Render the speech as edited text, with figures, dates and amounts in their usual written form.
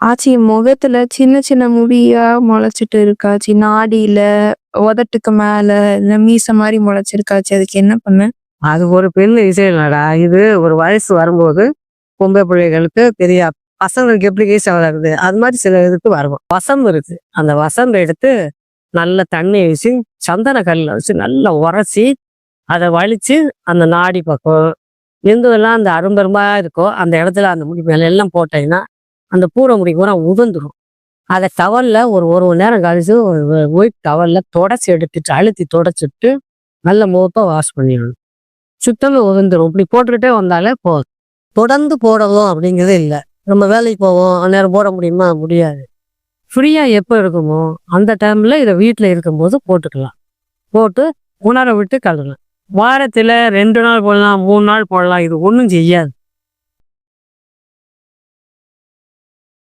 ஆச்சி முகத்துல சின்ன சின்ன முடியா முளைச்சிட்டு இருக்காச்சி. நாடியில, உதட்டுக்கு மேல, இல்ல மீச மாரி முளைச்சிருக்காச்சி. அதுக்கு என்ன பண்ண? அது ஒரு பெரிய விஷயம் இல்லடா. இது ஒரு வயசு வரும்போது பொம்பளை பிள்ளைகளுக்கு பெரிய பசங்களுக்கு எப்படி ஈஸியா வளருது அது மாதிரி சில இதுக்கு வரும். வசம்பு இருக்கு. அந்த வசம்பை எடுத்து நல்ல தண்ணி வச்சு சந்தன கல்லில் வச்சு நல்லா உரைச்சி அதை வலிச்சு அந்த நாடி பக்கம் எங்கெல்லாம் அந்த அரும்பரும்பா இருக்கோ அந்த இடத்துல அந்த முடி மேல எல்லாம் போட்டீங்கன்னா அந்த பூரை முடி பூரா உதிர்ந்துடும். அதை டவல்ல ஒரு ஒரு மணி நேரம் கழிச்சு ஒரு ஒயிட் டவல்ல தொடச்சி எடுத்துட்டு அழுத்தி தொடச்சிட்டு நல்ல முகத்தை வாஷ் பண்ணிடணும். சுத்தமாக உதிர்ந்துடும். இப்படி போட்டுக்கிட்டே வந்தாலே போதும். தொடர்ந்து போடவும் அப்படிங்கிறது இல்லை. நம்ம வேலைக்கு போவோம் அந்நேரம் போட முடியுமா? முடியாது. ஃப்ரீயாக எப்போ இருக்குமோ அந்த டைமில் இதை வீட்டில் இருக்கும்போது போட்டுக்கலாம். போட்டு உணர விட்டு கழுவலாம். வாரத்தில் 2 நாள் போடலாம், 3 நாள் போடலாம். இது ஒன்றும் செய்யாது.